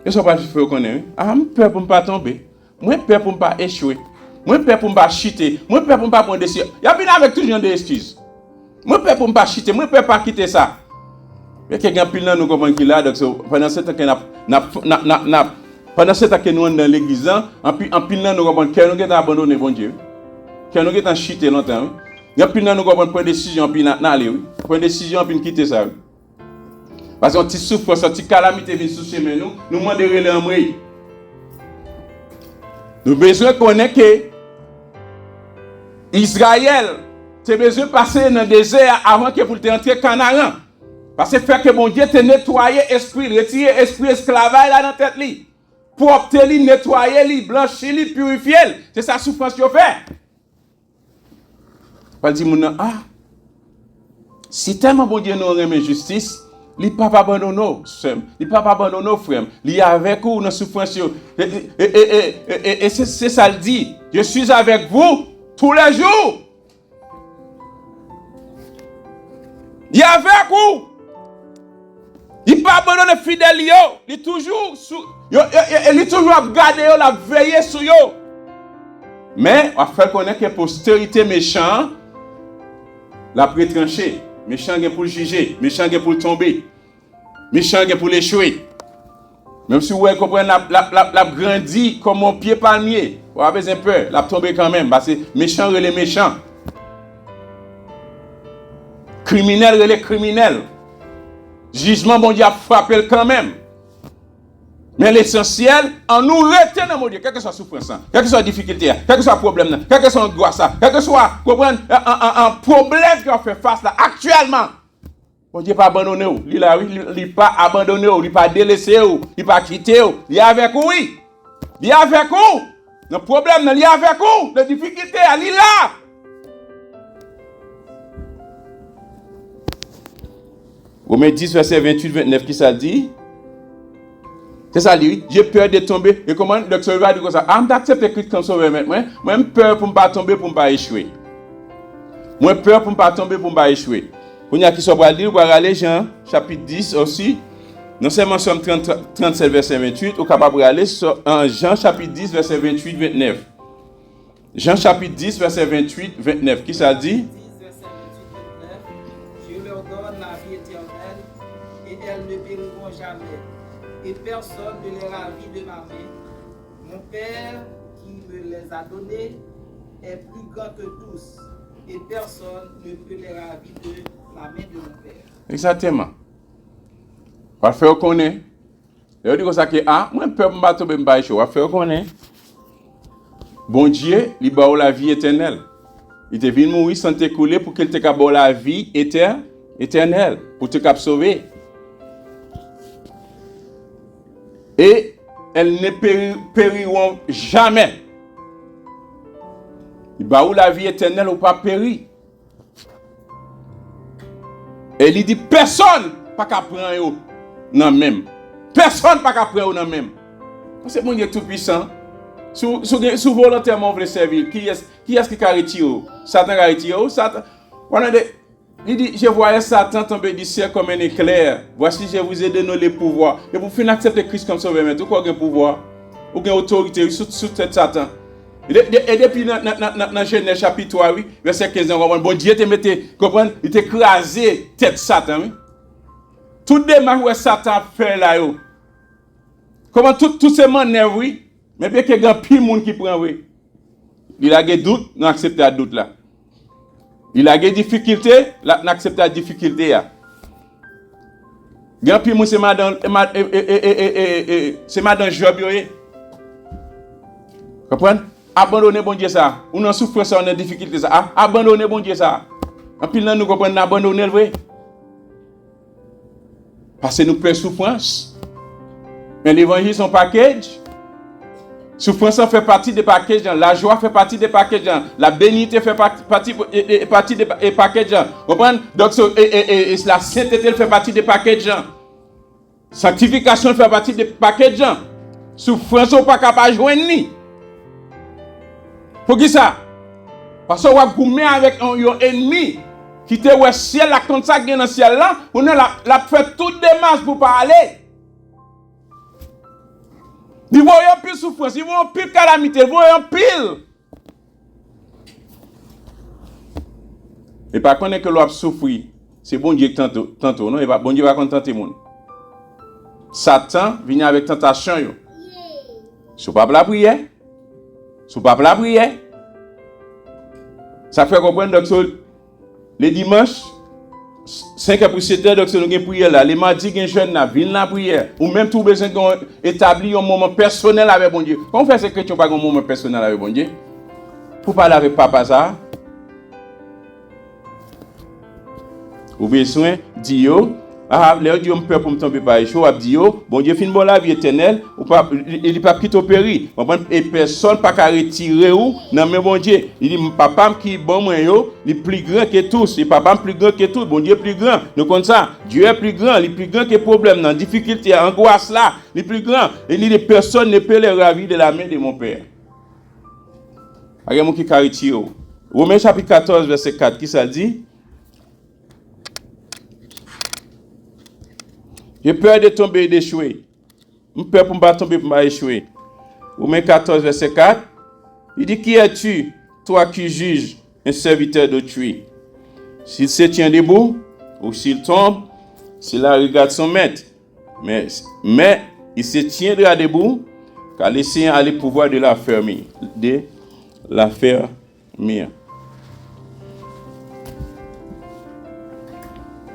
Et ça va faire connaître. Ah, je peur pour ne pas tomber. Moi peur pour ne pas échouer. Moi peur pour ne pas chuter. Moi peur pour ne pas prendre des décision. Il y a bien avec toujours des excuses. Moi peur pour ne pas chuter. Moi peur pas quitter ça. Il y a quelqu'un pile là nous comprend qui là donc pendant ce temps que pendant ce temps que nous dans l'église en pile là nous comprend que nous avons abandonné bon Dieu. Que nous avons chuté longtemps. Il y a pile là nous comprend prendre décision puis aller. Prendre décision puis quitter ça. Parce qu'on souffre, une petite calamité vient sous chemin nous demandons de relais en mourir. Nous avons besoin de connaître que Israël, c'est besoin de passer dans le désert avant que pour entrer au Canaan. Parce que fait que mon Dieu te nettoyé l'esprit, retiré l'esprit esclavage là dans la tête. propre li, nettoyer li, blanchir li, purifier li. C'est ça souffrance yo fait. Pas dire moun ah si tellement bon Dieu nous remet justice, li pas abandonner, il pas abandonner frère, li avec vous dans souffrance yo. Et c'est ça le dit, je suis avec vous tous les jours. Il est avec vous. Il pas abandonner fidèle yo, il toujours il toujours garder yo, la veiller sur yo. Mais on fait connaître que postérité méchant la prétrancher, méchant pour juger, méchant pour tomber, méchant pour échouer. Même si vous comprenez la grandi comme un pied palmier, vous avez besoin peur, la tomber quand même parce que méchant les méchants. Criminel les criminels. Jugement bon Dieu a frappé quand même. Mais l'essentiel, en nous retient dans mon Dieu, quelle que soit la souffrance, quelle que soit la difficulté, quel que soit le problème, quelle que soit l'angoisse, quel que soit un problème qu'on fait face là, actuellement. Bon Dieu pas abandonné, il n'a pas abandonné, il n'a pas délaissé, il n'a pas quitté, il est avec vous, oui. Il est avec vous. Le problème, il est avec vous. La difficulté, elle est là. Romains 10, verset 28-29, qui ça dit? C'est ça, lui. J'ai peur de tomber. Et comment le docteur va dire comme ça? Ah, j'accepte Christ comme sauveur maintenant. Moi, j'ai peur pour ne pas tomber, pour ne pas échouer. Moi, j'ai peur pour ne pas tomber, pour ne pas échouer. Vous y a qui soit pour lire, vous allez aller Jean, chapitre 10 aussi. Non seulement Somme 37, verset 28, vous êtes capable d'aller en Jean, chapitre 10, verset 28-29. Jean, chapitre 10, verset 28-29. Qui ça dit? 10, verset 28-29. Je leur donne la vie éternelle et elles ne périront jamais. Et personne ne les ravit de ma main. Mon Père qui me les a donnés est plus grand que tous. Et personne ne peut les ravir de la main de mon Père. Exactement. On va faire connaître. Et on dit comme ça que moi je peux pas tomber en bas chaud. On va faire connaître. Bon Dieu, il ba la vie éternelle. Il te vient mourir sans te couler pour qu'il te capable la vie éternelle pour te cap sauver. Et elles ne périront jamais. Il ba la vie éternelle ou pas périr. Et il dit personne pas qu'à prendre yo non même. Personne pas qu'à prendre non même. C'est mon Dieu tout puissant. Sous volontairement veut servir. Qui est-ce qui a retiré? Satan a retiré. Satan. Il dit, je voyais Satan tomber du ciel comme un éclair. Voici, je vous ai donné le pouvoir. Et pour finir accepter Christ comme sauveur, mais tout quoi un pouvoir, ou une autorité sous tête Satan. Et depuis dans Genèse chapitre 3, oui, verset 15, bon Dieu te mettait, comprendre, il t'écrasé tête Satan, oui. Tout démarche que Satan fait là, yo. Comment tout ces manœuvres, oui, mais bien qu'il y a pile monde qui prend, oui. Il a des doutes, non accepte la doute là. Il a des difficultés, là, n'accepte la difficulté là. Grand pile monde c'est madame Job yo. Comprenez? Abandonner bon Dieu ça. On en souffre ça, on a difficulté ça. Abandonner bon Dieu ça. En pile là nous comprenons abandonner le vrai. Parce que nous prenons souffrance. Mais l'évangile son package. Souffrance fait partie des packages. La joie fait partie des packages. La bénité fait partie des packages. Vous comprenez? Donc la sainteté fait partie des packages. Sanctification fait partie des packages. Souffrance n'est pas capable de joindre ni. Pour qui ça? Parce qu'on va goumer avec un ennemi qui te voit ciel là comme ça dans le ciel là, on a fait toute démarche pour pas aller. Ils voient un pile souffrance, ils voient un pile calamité, ils voient un pile. Et par contre que l'on souffrir, c'est bon Dieu tantôt non, et pas bon Dieu va contenter monde. Satan vient avec tentation yo. Sous pas la prière. Sous pas la prière. Ça fait comprendre docteur les dimanches 5 après 7 heures docteur nous prière là, les mardis gen jeune là, vinn la prière ou même tout besoin établir un moment personnel avec bon Dieu. Comment faire ces chrétiens pas un moment personnel avec bon Dieu? Pour parler avec papa ça. Ou besoin dire Ah, là, Dieu me peur pour me tomber par les choses. Il dit, bon Dieu, fin bon la vie éternelle, ou pas, il pas quitter au péri. Et personne pas qu'à retirer ou, non, mais bon Dieu, il dit, papa qui est bon, moi, il est plus grand que tous. Et papa plus grand que tous. Bon Dieu est plus grand. Nous comme ça, Dieu est plus grand, il est plus grand que problème, dans difficulté, angoisse là, il est plus grand. Et il dit, personne ne peut les ravir de la main de mon Père. Il y a qui a retiré. Romains chapitre 14, verset 4, qui ça dit? J'ai peur de tomber et d'échouer. J'ai peur pour ne pas tomber et pour échouer. Romains 14, verset 4. Il dit, qui es-tu, toi qui juges un serviteur d'autrui? S'il se tient debout ou s'il tombe, s'il regarde son maître. Mais il se tiendra debout car les Seigneur a le pouvoir de la fermer. De la faire mire.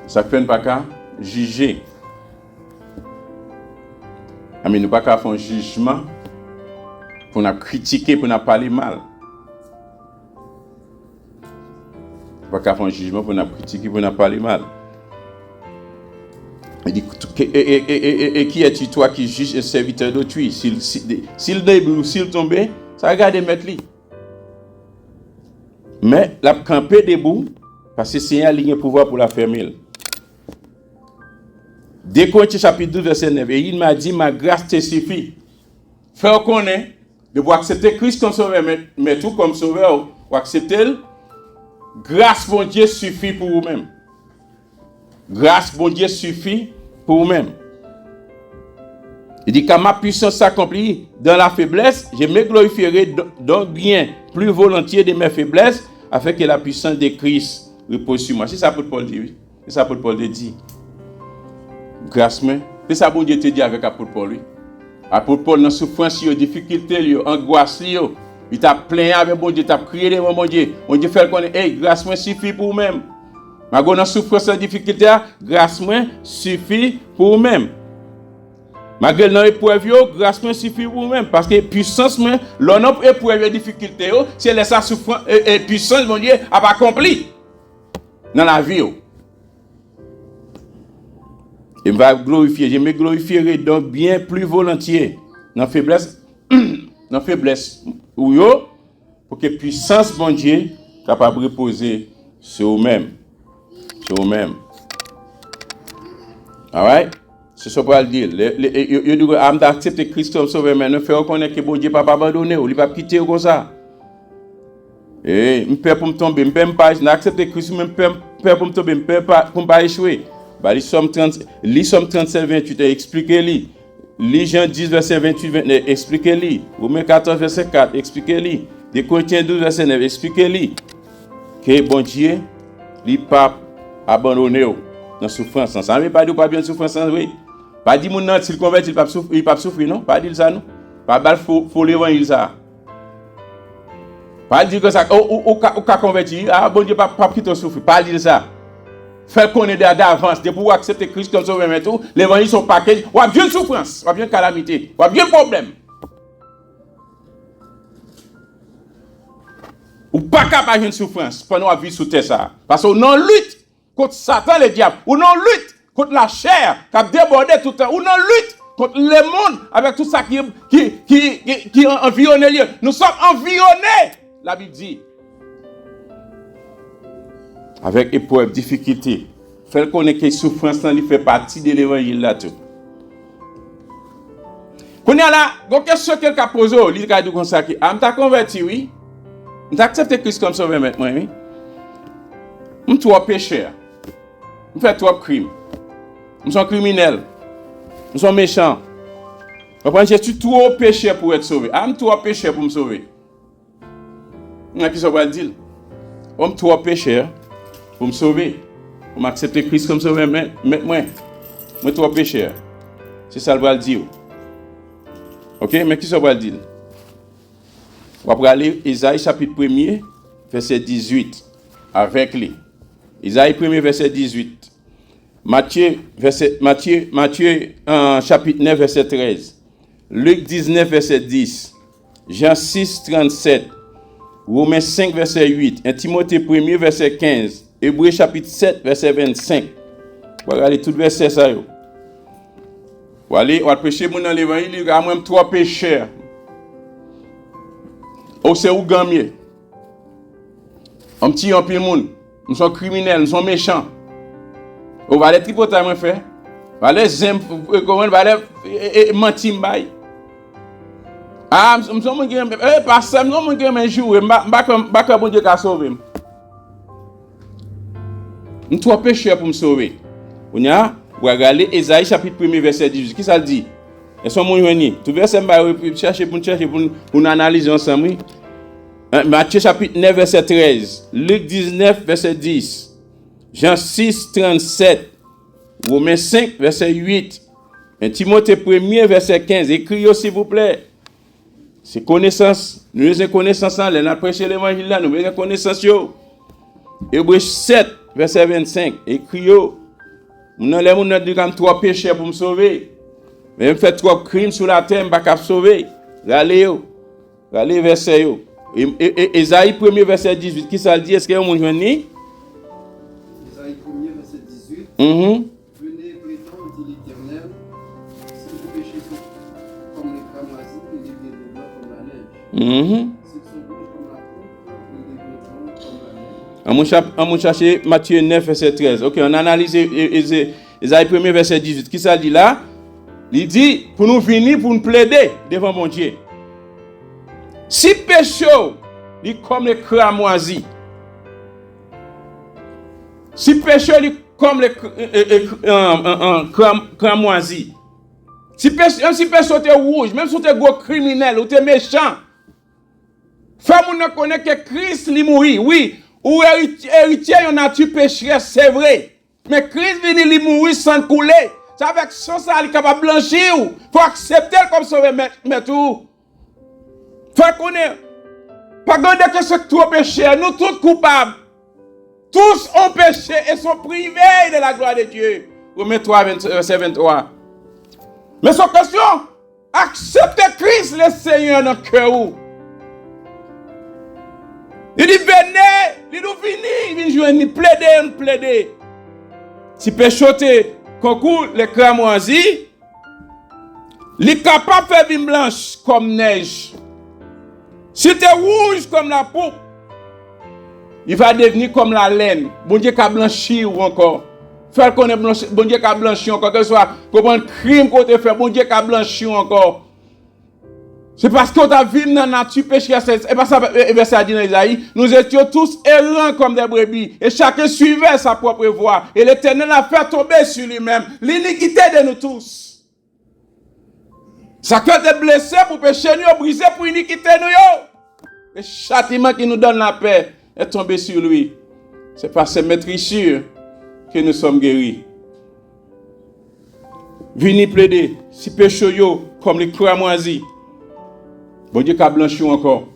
Ça ne fait pas qu'à juger. Mais nous ne pouvons pas faire un jugement pour nous critiquer, pour nous parler mal. Nous ne pouvons pas faire un jugement pour nous critiquer, pour nous parler mal. Il dit, et qui es-tu, toi, qui juges un serviteur d'autrui? S'il débute ou s'il tombe, ça regarde mettre lui. Mais la camper debout, parce que le Seigneur a le pouvoir pour la fermer. 2 Corinthiens chapitre 12, verset 9. Et il m'a dit, ma grâce te suffit. Faire connaître, de vous accepter Christ comme sauveur, mais tout comme sauveur, vous accepter, grâce, bon Dieu, suffit pour vous-même. Grâce, bon Dieu, suffit pour vous-même. Il dit, quand ma puissance s'accomplit dans la faiblesse, je me glorifierai donc bien plus volontiers de mes faiblesses, afin que la puissance de Christ repose sur moi. C'est ça pour Paul dit, oui. C'est ça pour Paul dit. Grâce, mais c'est ça bon Dieu te dit avec apôtre Paul, oui. Apôtre Paul, dans souffrance, difficulté, angoisse, il t'a plaint avec bon Dieu, il t'a crié devant mon Dieu. Mon Dieu fait connaître, hey, grâce, moi suffit pour vous-même. Ma dans souffrance, difficulté, grâce, moi suffit pour vous-même. Malgré dans l'épreuve, grâce moi suffit pour vous-même. Parce que puissance, moi, l'on épreuve et difficulté, c'est laisser souffrance et puissance, mon Dieu, a pas accompli dans la vie. Et me va glorifier, je me glorifierai donc bien plus volontiers dans la faiblesse, pour que puissance, mon Dieu, capable de reposer sur vous-même. Sur vous-même. Alright? C'est ce qu'on va dire. Il dit, I'm d'accepter Christ comme sauveur, mais nous faisons reconnaître que bon Dieu n'a pas abandonné, il ne va pas quitter comme ça. Et je peur pour me tomber, je ne peux pas accepter Christ, je peur pour me tomber, je ne peux pas échouer. Li Somme 37, 28, expliquez-lui. Li Jean 10, verset 28, 29, expliquez-lui. Romains 14, verset 4, expliquez-lui. 2 Corinthiens 12, verset 9, expliquez-lui. Que bon Dieu, il n'a pas abandonné dans la souffrance. Ça ne veut pas dire pas bien de souffrance, oui. Pas dire que s'il convertit, il ne peut pas souffrir, non? Pas dire ça, non? Pas dire qu'il faut l'évangile, ça. Pas dire que ça, ou converti, ah bon Dieu, pas quitter souffrir. Pas dire ça. Faire connaître d'avance, de pouvoir accepter Christ comme sauveur et tout, l'évangile son paquet, ou a bien de souffrance, ou a bien de calamité, ou a bien de problème. Ou pas capable de souffrance pendant la vie sous terre ça. Parce qu'on non lutte contre Satan le diable, ou non lutte contre la chair qui a débordé tout le temps, ou non lutte contre le monde avec tout ça qui environne le lieu. Nous sommes environnés, la Bible dit. Avec épreuve, difficulté. Faire connaître que la souffrance fait partie de l'évangile là tout. Quand il y a là, une question que quelqu'un a posée, il a dit comme ça, je t'ai converti, oui. Je accepté Christ comme sauveur maintenant, oui. Je suis trop pécheur. Je fais trop crimes. Je suis criminel. Je suis méchant. Je suis trop pécheur pour être sauvé. Je suis trop pécheur pour me sauver. Qui ça va dire? Je suis trop pécheur pour me sauver, pour m'accepter Christ comme sauveur, mais moi trop pécheur. C'est ça le va le dire. Ok, mais qui ça va le dire? On va aller Isaïe chapitre 1er, verset 18, avec lui. Isaïe 1er, verset 18. Matthieu chapitre 9, verset 13. Luc 19, verset 10. Jean 6, 37. Romains 5, verset 8. 1 Timothée 1er, verset 15. Hébreux chapitre 7, verset 25. Regardez tout verset ça yo. Ou aller ou prêcher mon dans l'évangile, il y a même 3 pécheurs. Ou c'est ou gamier. On petit en pile monde. Nous sommes criminels, nous sommes méchants. On va les tripoter moi faire. Va les comment va les mentir bail. Ah, nous sommes pas ça, nous sommes qui jouer, pas bon Dieu qui sauver. Nous 3 pécheurs pour me sauver. On y a regardez Ésaïe chapitre 1 verset 18. Qui ça dit? Ils sont mon réunis. Tout verset chercher pour analyser ensemble. Matthieu chapitre 9 verset 13, Luc 19 verset 10, Jean 6 37, Romains 5 verset 8, et Timothée 1 verset 15. Écrivez s'il vous plaît. C'est connaissance. Nous avons connaissance là, nous avons prêché l'évangile là, nous avons connaissance yo. Hébreux 7 verset 25. Écrivez. Nous avons dit comme 3 péchés pour me sauver. Mais me fait 3 crimes sur la terre, pas capable sauver. Regardez verset yo. Ésaïe 1 verset 18, qui ça dit? Est-ce que vous avez Ésaïe 1 verset 18. Venez, prétendre, dit l'Éternel, si vous péchez comme les cramoisis, ils deviendront blancs comme la neige. S'ils sont rouges comme la pourpre, ils deviendront comme la neige. On va chercher Matthieu 9 verset 13. Ok, on analyse Ésaïe 1 verset 18. Qui ça dit là? Il dit, pour nous venir, pour nous plaider devant mon Dieu. Si péché, il est comme les cramoisis. Si péché, il est comme les cramoisis. Si péché est rouge, même si tu es gros criminel ou tu es méchant, fais-moi connaître que Christ lui mourit. Oui, ou héritier de nature pécheresse, c'est vrai. Mais Christ vient lui mourir sans couler. C'est avec ça, il est capable de blanchir. Il faut accepter comme sauveur, mais tout. Faut connaître. Pas garder que c'est trop péché. Nous tous coupables. Tous ont péché et sont privés de la gloire de Dieu. Romains 3, verset 23. Mais son question, acceptez Christ le Seigneur dans le cœur. Il dit, venez, il nous finit, il vient plaider. Si péché concours les cramoisis, il est capable de faire une blanche comme neige. Si tu es rouge comme la pourpre, il va devenir comme la laine. Bon Dieu qui a blanchi ou encore. Faire connaître bon Dieu qui a blanchi encore. Que ce soit pour un crime qu'on te fait, bon Dieu qui a blanchi encore. C'est parce qu'on a vécu dans la nature pécheresse. Et pas ça, verset dit dans Isaïe, nous étions tous errants comme des brebis. Et chacun suivait sa propre voie. Et l'Éternel a fait tomber sur lui-même l'iniquité de nous tous. Chacun est blessé pour pécher nous, brisé pour iniquité nous. Le châtiment qui nous donne la paix est tombé sur lui. C'est par cette maîtrisure que nous sommes guéris. Venez plaider, si péché yo, comme les cramoisis. Bon Dieu qui a blanchi encore.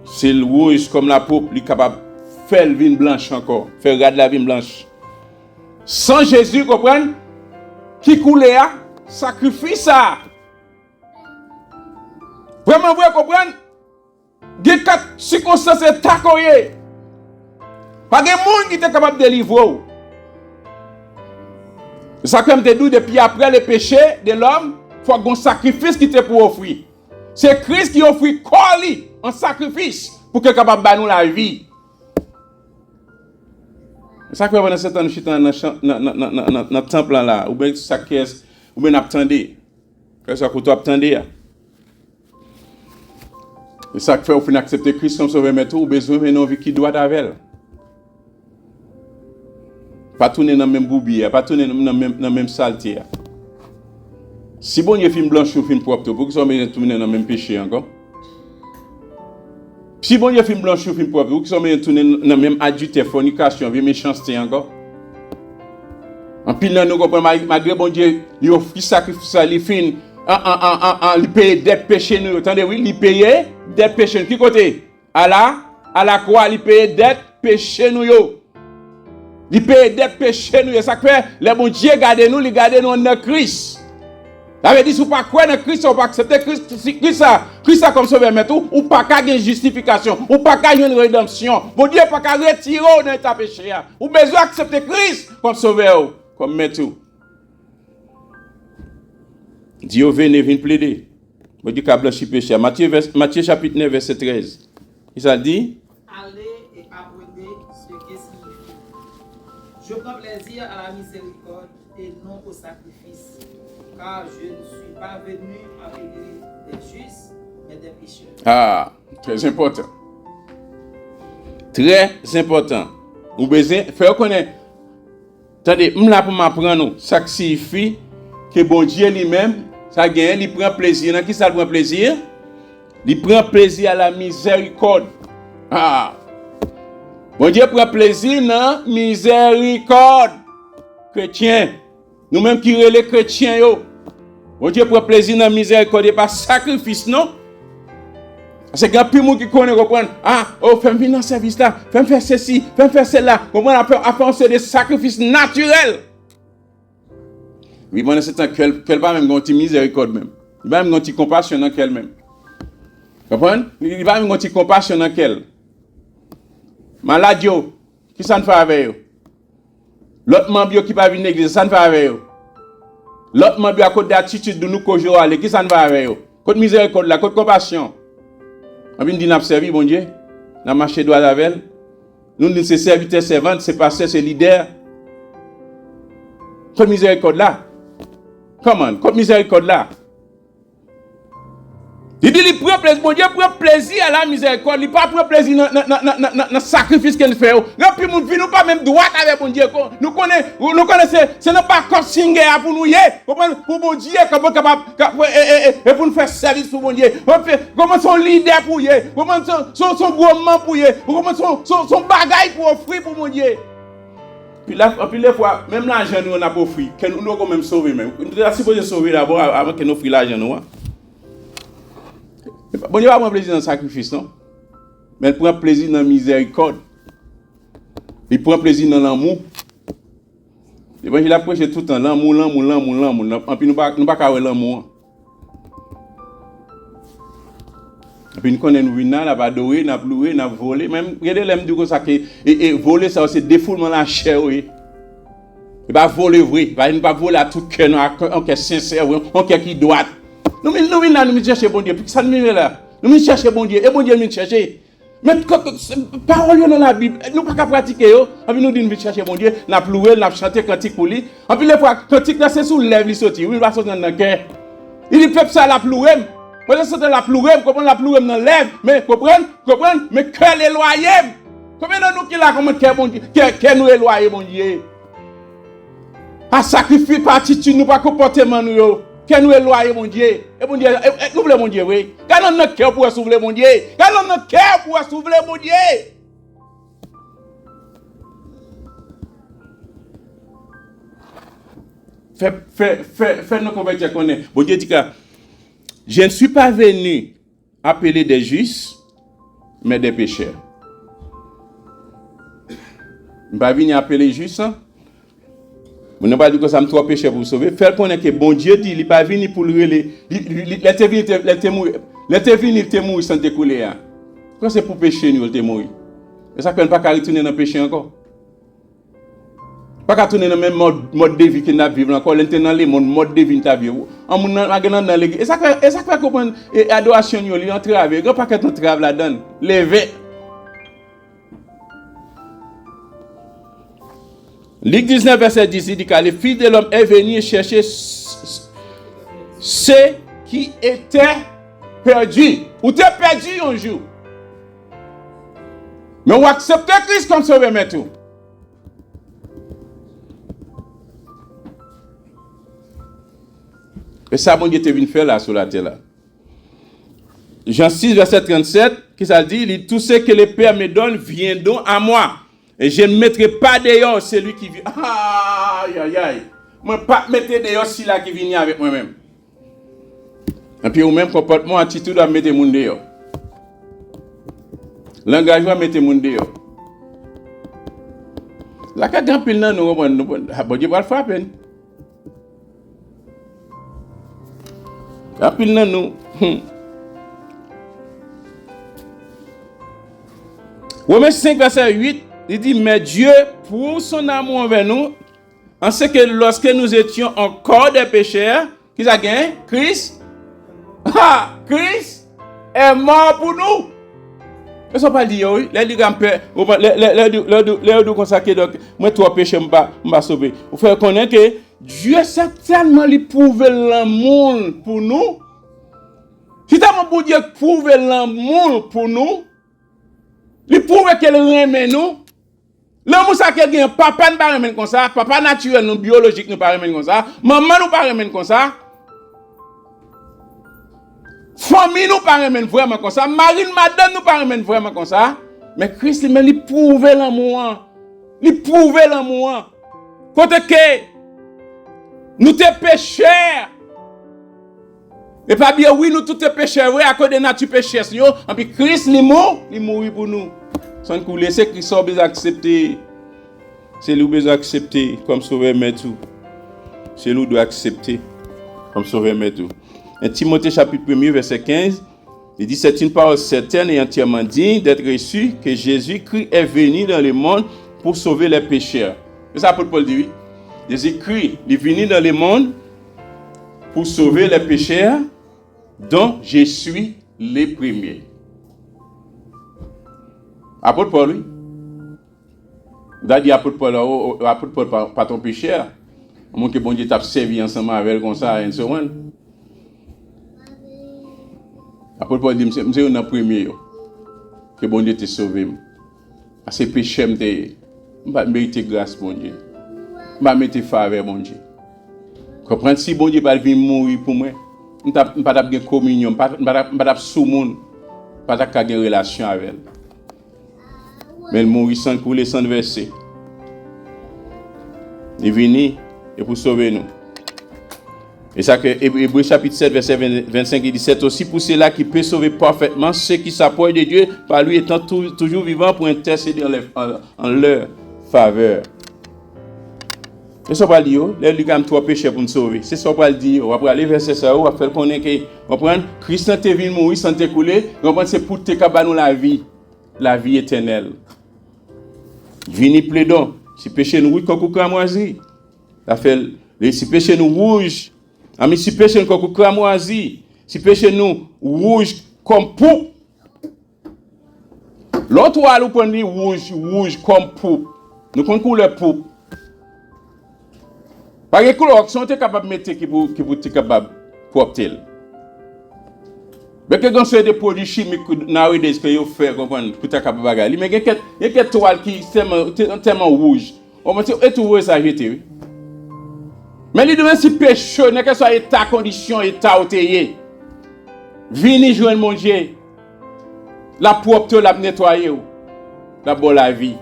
C'est le rouge comme la pourpre, il est capable de faire le vin blanche encore. Faire regarder la vin blanche. Sans Jésus, comprenez? Qui coulait à sacrifice ça. Vraiment, vous comprenez? Il y a 4 circonstances tacoyées. Pas de monde qui est capable de délivrer. Ça comme te dit depuis après le péché de l'homme, il faut un sacrifice qui te pour offrir. C'est Christ qui offre Coli en sacrifice pour qu'il soit capable de nous la vie. Ça fait pendant 7 ans, nous sommes dans le temple là, ou bien ça caisse, ou bien attendez. Qu'est-ce que tu attendez? Et ça fait au final accepter Christ comme sauveur, mais tout, ou besoin de une vie qui doit avec. Pas tourner dans le même boubille, pas tourner dans le même saleté. Si bon Dieu film blanche ou film propre, pour que ça me tourner dans le même péché encore. Si bon Dieu film blanche ou film propre, pour que ça me tourner dans le même adultère, fornication, méchanceté encore. En pile nous comprenons malgré bon Dieu, il offre sacrifice, il fin il paye des péchés nous. Attendez oui, il paye des péchés. Qui côté? À la croix, il paye des péchés nous yo. Il paye des péchés nous. Ça fait les bon Dieu garde nous, il garde nous dans Christ. Ça veut dire si vous pas croire dans Christ, vous pas accepter Christ comme sauveur mais tout, ou pas qu'à une justification, ou pas qu'à une rédemption. Bon Dieu pas qu'à retirer dans l'état péché. Ou besoin accepter Christ comme sauveur, comme maître. Dieu vient plaider. Bon Dieu qu'a blanchi péché. Matthieu chapitre 9 verset 13. Il ça dit Allez et apprenez ce que signifie. Je prends plaisir à la miséricorde et non au sacrifice, car je ne suis pas venu appeler des justes, mais des pécheurs. Ah, très important. Très important. Vous besoin faire connaître. Attendez, là pour m'apprendre ça signifie que bon Dieu lui-même, ça gagne, il prend plaisir. Dans qui ça prend plaisir? Il prend plaisir à la miséricorde. Ah. Bon Dieu prend plaisir dans la miséricorde. Chrétien. Nous-mêmes qui sommes les chrétiens, yo. Bon Dieu prend plaisir dans la miséricorde et pas sacrifice, non? C'est qu'il y a plus de gens qui connaissent, comprendre. Ah, oh, fais-moi venir dans ce service là, fais-moi faire ceci, fais-moi faire cela. Comment on a fait des sacrifices naturels? Oui, pendant ce temps, qu'elle va même une miséricorde même. Il va même une compassion dans qu'elle même. Comprenez? Il va même une compassion dans qu'elle. Malade, qui ça ne fait avec eux? L'autre membre qui va venir à l'église, ça ne fait avec eux. L'autre membre à cause d'attitude de nous qu'on joue aller, qui ça ne fait avec eux? Côté miséricorde là, côté compassion. On vient dire, nous avons servi, bon Dieu. Nous avons marché droit avec elle. Nous sommes ses serviteurs, servantes, ses pasteurs, ses leaders. Côté miséricorde là. Comment? Côté miséricorde là. Il dit, il prend plaisir, bon Dieu prend plaisir à la miséricorde, il pas prend plaisir dans le sacrifice qu'elle fait. Là, puis nous ne pas même droit avec bon Dieu. Nous connaissons, ce n'est pas comme singer pour nous, pour bon Dieu, et pour nous faire service pour bon Dieu. Comment son leader pour lui, comment son gouvernement pour lui, comment son bagaille pour offrir pour mon Dieu. Puis là, les fois, même l'argent nous on a pas offert, que nous quand même sauver même. Nous devons supposé sauver d'abord avant que nous offrions l'argent nous. Bon Dieu va prendre plaisir dans le sacrifice, non? Mais il prend plaisir dans la miséricorde. Il prend plaisir dans l'amour. L'évangile a prêché tout le temps l'amour. Et puis nous ne pas avoir l'amour. Et puis nous connaissons nous venons, nous avons adoré, nous avons loué, nous avons volé. Même, regardez les gens ça que voler, ça c'est défoulement la chair. Il va voler vrai. Il ne va pas voler à tout cœur, en cœur sincère, en cœur qui doit. Nous venons là, nous cherchons bon Dieu. Puis ça nous vient là. Nous cherchons bon Dieu. Et bon Dieu nous cherche. Mais parole dans la Bible, nous ne pouvons pas pratiquer. Et puis nous disons nous chercher bon Dieu. Nous avons loué, nous avons chanté cantique pour lui. Et puis les fois, cantique là, c'est sous lèvres, il sortit. Oui, il va sortir dans le cœur. Il dit, peuple, ça l'a ploué. Moi, je sortais la ploué, comment la ploué dans lèvres. Mais, comprenez, mais cœur éloigné. Combien de nous qui là, comment cœur bon Dieu, cœur nous éloigné, bon Dieu. À sacrifier par attitude, nous pas comportement nous. Que nous éloigner mon Dieu. Et mon Dieu, nous voulons mon Dieu, oui. Quand on a cœur pour s'ouvrir mon Dieu. Quand on a cœur pour s'ouvrir mon Dieu. Fais nous convertir qu'on est. Bon Dieu dit que je ne suis pas venu appeler des justes, mais des pécheurs. Je ne suis pas venu appeler justes. Vous n'avez pas dit que ça me trop péché pour vous sauver. Faire connaître que bon Dieu dit, il n'est pas venu pour le te mourir sans te couler. Quand c'est pour pécher, nous te mourir. Et ça ne peut pas retourner dans le péché encore. Pas retourner dans le même mode de vie que nous vivons encore. Maintenant, le mode de vie que nous vivons. Dans l'église. Et ça fait comprendre l'adoration, il entre avec. Il n'y a pas qu'un travail là-dedans. Lever. Luc 19, verset 10, il dit que le Fils de l'homme est venu chercher ceux qui étaient perdus. Ou t'es perdu un jour. Mais on accepte Christ comme sauveur, mais tout. Et ça, mon Dieu, tu es venu faire là, sur la terre là. Jean 6, verset 37, qui ça dit, il dit, tout ce que le Père me donne viendront à moi. Et je ne mettrai pas dehors celui qui vient. Aïe, aïe, aïe. Je ne vais pas mettre dehors celui-là qui vient avec moi-même. Et puis, au même comportement, attitude, à mettre les gens dehors. L'engagement, à mettre les gens dehors. La carte d'un pile, nous, bon Dieu va le frapper. Apil nan nous. Romains 5, verset 8, il dit, mais Dieu, pour son amour envers nous, en ce que lorsque nous étions encore des pécheurs, qui ça gagne? Christ. Christ est mort pour nous. Mais ça pas dire oui, les gens les consacrés donc moi toi péché m'a sauvé. Vous faire connaître que Dieu certainement lui prouver l'amour pour nous. Si tellement pour Dieu prouver l'amour pour nous, lui prouver qu'elle aime nous. L'amour ça qu'elle gagne papa ne pas remettre comme ça, papa naturel nous biologique nous pas remettre comme ça, maman nous pas remettre comme ça. Famille nous pas remettre vraiment comme ça, marine madame nous pas remettre vraiment comme ça, mais Christ lui prouver l'amour. Lui prouver l'amour. Côté que nous te pécheurs. Et pas bien oui nous tous te pécheurs vrai à cause de nature pécheur yo, et puis Christ il mourit pour nous. Sans que vous laissez Christ besoin accepter. C'est lui besoin accepter comme sauveur mais tout. C'est lui doit accepter comme sauveur mais tout. En Timothée chapitre 1 verset 15, il dit c'est une parole certaine et entièrement digne d'être reçue que Jésus-Christ est venu dans le monde pour sauver les pécheurs. C'est ça pour Paul dit. Jésus-Christ est venu dans le monde pour sauver les pécheurs dont je suis le premier. Apôtre Paul, oui. D'ailleurs, apôtre Paul, pas ton pécheur. Mon que bon Dieu t'a servi ensemble avec comme ça, une seconde. Apôtre Paul dit, je suis un premier que bon Dieu t'a sauvé. À ces péchés, je vais mériter grâce, bon Dieu. Je vais mettre faveur, bon Dieu. Comprendre si bon Dieu va venir mourir pour moi, je ne vais pas avoir communion, je ne vais pas avoir sous-monde, je ne vais pas avoir relation avec elle. Mais il mourit sans couler, sans verser. Il est venu et pour sauver nous. Et ça que Hébreux chapitre 7, verset 25, il dit, c'est aussi pour cela qu'il peut sauver parfaitement ceux qui s'approchent de Dieu, par lui étant toujours vivant pour intercéder en leur faveur. C'est ça qu'on dit, les gens qui ont péché pour nous sauver. C'est ça qu'on dit, on va aller vers ça, on va faire connaître que Christ est venu mourir sans te couler, c'est pour te cabaner la vie éternelle. Vini plaidon, si péché nous rouge comme cramoisi. Ça fait si péché nous rouge, ami si péché nous comme cramoisi, si péché nous rouge comme poupe. L'autre va nous prendre rouge comme poupe. Nous connaissons couleur poupe. Par exemple, couleur sont capable de mettre qui pour être capable pour opter. Mais que quand c'est des produits chimiques nowadays que vous faites comprendre pour être capable de bagager. Mais il y a quelques toiles qui sont tellement rouges. On va dire et tout rouge ça jeter. Mais il demande si péché n'est que soit état condition état où t'es. Vini joindre mon Dieu. La propre la nettoyer d'abord la vie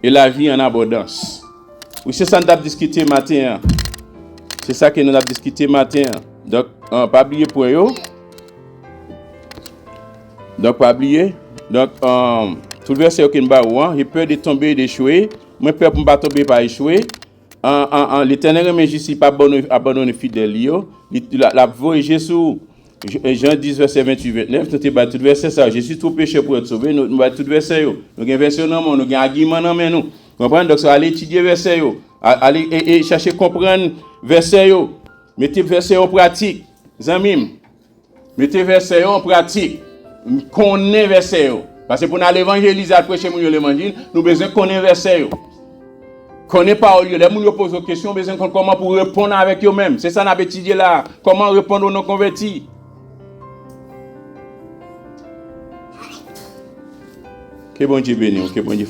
et la vie en abondance. Oui, c'est ça que nous avons discuté matin. C'est ça que nous avons discuté matin. Donc pas oublier pour eux. Donc, pas oublier. Donc, tout le verset qui est j'ai peur de tomber et d'échouer. Moi, peur pour ne pas tomber et pas échouer. L'Éternel remet juste pas abandonner fidèle. La voix Jésus, Jean 10, verset 28-29, nous avons tout le verset ça. Jésus tout péché pour être sauvé. Nous avons tout le verset. Nous avons verset dans nous avons argument dans nous. Comprenez? Donc, allez étudier verset. Allez et chercher comprendre verset. Mettez verset en pratique. Zamim. Mettez verset en pratique. Connaît verset. Parce que pour aller évangéliser à prêcher mon l'évangile, nous besoin connaître verset. Connaît parole, les gens nous posent des questions, besoin comment pour répondre avec eux-mêmes. C'est ça qu'on a étudié là, comment répondre aux non convertis. Que bon Dieu bénisse, que bon Dieu